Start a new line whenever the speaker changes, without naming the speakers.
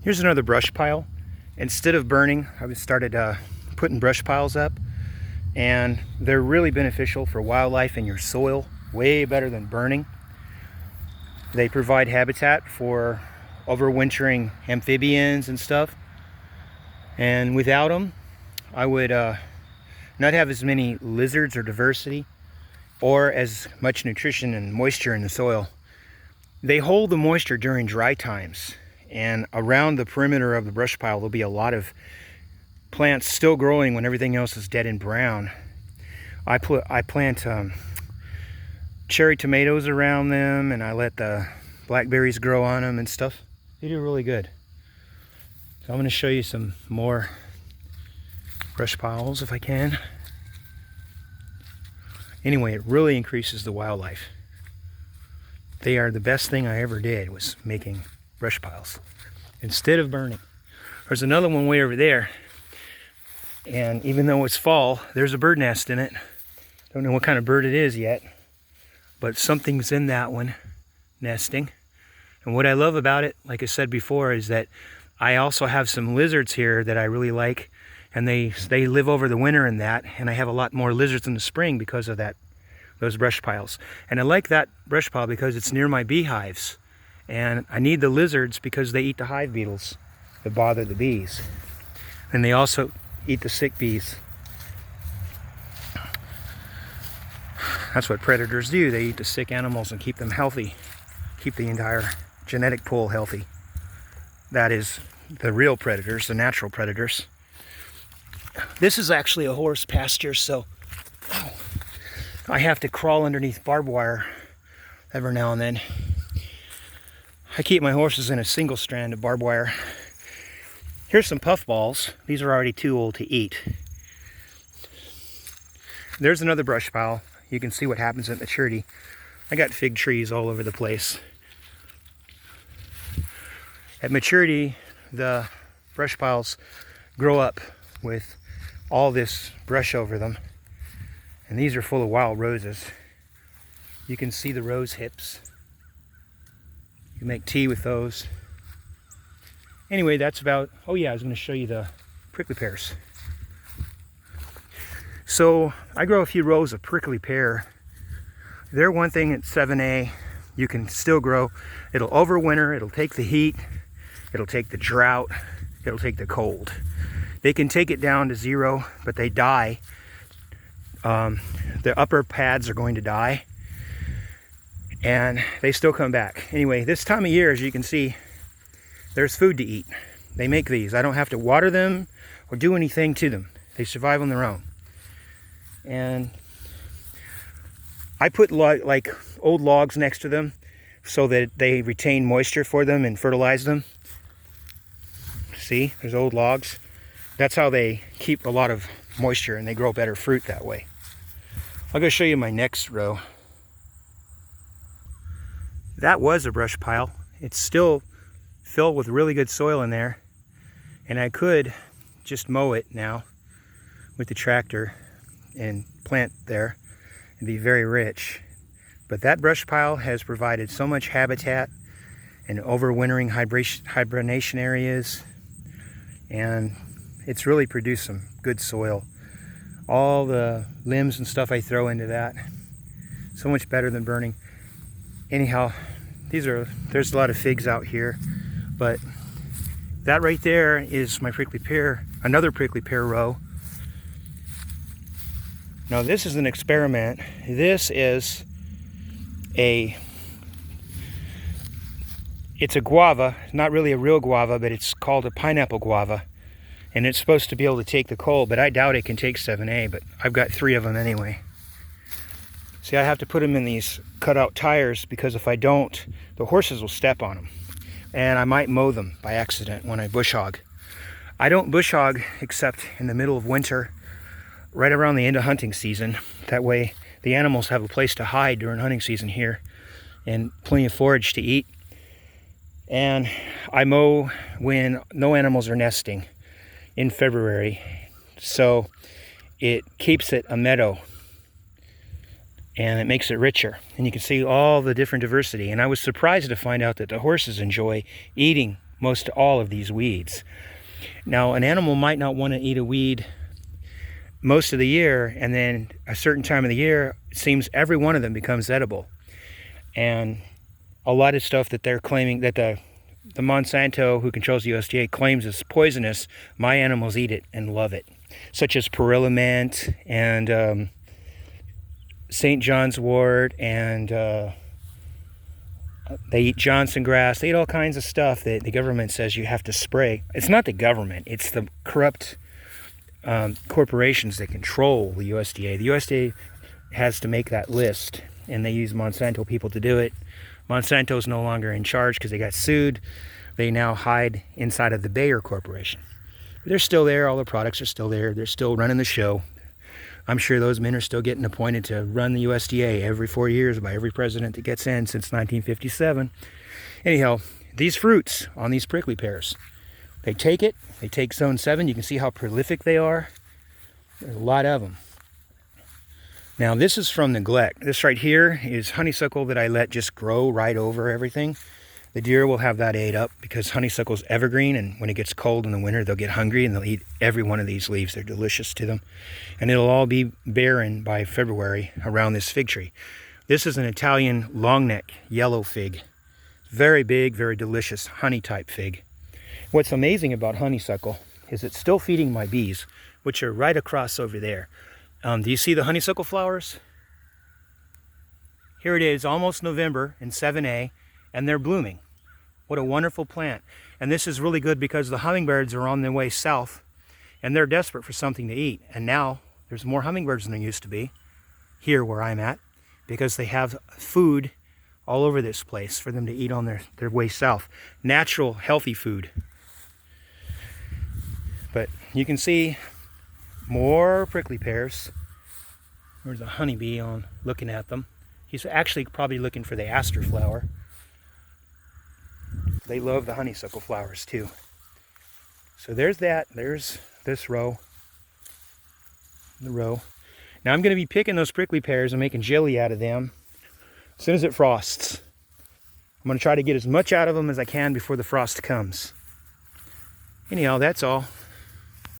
Here's another brush pile. Instead of burning, I started putting brush piles up, and they're really beneficial for wildlife and your soil, way better than burning. They provide habitat for overwintering amphibians and stuff, and without them I would not have as many lizards or diversity or as much nutrition and moisture in the soil. They hold the moisture during dry times, and around the perimeter of the brush pile there'll be a lot of plants still growing when everything else is dead and brown. I plant cherry tomatoes around them, and I let the blackberries grow on them and stuff. They do really good. So I'm going to show you some more brush piles if I can. Anyway, it really increases the wildlife. They are the best thing I ever did, was making brush piles instead of burning. There's another one way over there, and even though it's fall, there's a bird nest in it. Don't know what kind of bird it is yet, but something's in that one nesting. And what I love about it, like I said before, is that I also have some lizards here that I really like, and they live over the winter in that, and I have a lot more lizards in the spring because of that, those brush piles. And I like that brush pile because it's near my beehives, and I need the lizards because they eat the hive beetles that bother the bees, and they also eat the sick bees. That's what predators do. They eat the sick animals and keep them healthy, keep the entire genetic pool healthy. That is the real predators, the natural predators. This is actually a horse pasture, so I have to crawl underneath barbed wire every now and then. I keep my horses in a single strand of barbed wire. Here's some puffballs. These are already too old to eat. There's another brush pile. You can see what happens at maturity. I got fig trees all over the place. At maturity, the brush piles grow up with all this brush over them, and these are full of wild roses. You can see the rose hips. You can make tea with those. Anyway, that's about, oh yeah, I was going to show you the prickly pears. So I grow a few rows of prickly pear. They're one thing at 7A. You can still grow. It'll overwinter, it'll take the heat, it'll take the drought, it'll take the cold. They can take it down to 0, but they die. The upper pads are going to die, and they still come back. Anyway, this time of year, as you can see, there's food to eat. They make these. I don't have to water them or do anything to them. They survive on their own. And I put like old logs next to them so that they retain moisture for them and fertilize them. See, there's old logs. That's how they keep a lot of moisture, and they grow better fruit that way. I'll go show you my next row. That was a brush pile. It's still filled with really good soil in there, and I could just mow it now with the tractor and plant there and be very rich. But that brush pile has provided so much habitat and overwintering hibernation areas, and it's really produced some good soil. All the limbs and stuff I throw into that, so much better than burning. Anyhow, there's a lot of figs out here, but that right there is my prickly pear, another prickly pear row. Now this is an experiment. This is it's a guava, not really a real guava, but it's called a pineapple guava. And it's supposed to be able to take the cold, but I doubt it can take 7A, but I've got 3 of them anyway. See, I have to put them in these cutout tires because if I don't, the horses will step on them. And I might mow them by accident when I bush hog. I don't bush hog except in the middle of winter, right around the end of hunting season. That way the animals have a place to hide during hunting season here and plenty of forage to eat. And I mow when no animals are nesting in February, so it keeps it a meadow and it makes it richer, and you can see all the different diversity. And I was surprised to find out that the horses enjoy eating most all of these weeds. Now, an animal might not want to eat a weed most of the year, and then a certain time of the year, it seems every one of them becomes edible. And a lot of stuff that they're claiming, that the Monsanto, who controls the USDA, claims is poisonous, my animals eat it and love it. Such as perilla mint and St. John's wort, and they eat Johnson grass. They eat all kinds of stuff that the government says you have to spray. It's not the government, it's the corrupt corporations that control the USDA. The USDA has to make that list, and they use Monsanto people to do it. Monsanto's no longer in charge because they got sued. They now hide inside of the Bayer Corporation. They're still there. All the products are still there. They're still running the show. I'm sure those men are still getting appointed to run the USDA every 4 years by every president that gets in since 1957. Anyhow, these fruits on these prickly pears, they take zone 7. You can see how prolific they are. There's a lot of them. Now, this is from neglect. This right here is honeysuckle that I let just grow right over everything. The deer will have that ate up because honeysuckle's evergreen, and when it gets cold in the winter, they'll get hungry and they'll eat every one of these leaves. They're delicious to them. And it'll all be barren by February around this fig tree. This is an Italian longneck yellow fig. Very big, very delicious honey type fig. What's amazing about honeysuckle is it's still feeding my bees, which are right across over there. Do you see the honeysuckle flowers? Here it is, almost November in 7A, and they're blooming. What a wonderful plant. And this is really good because the hummingbirds are on their way south, and they're desperate for something to eat. And now there's more hummingbirds than there used to be here where I'm at, because they have food all over this place for them to eat on their way south. Natural, healthy food. But you can see more prickly pears. There's a honeybee on looking at them. He's actually probably looking for the aster flower. They love the honeysuckle flowers too. So there's that. There's this row. The row. Now I'm going to be picking those prickly pears and making jelly out of them as soon as it frosts. I'm going to try to get as much out of them as I can before the frost comes. Anyhow, that's all.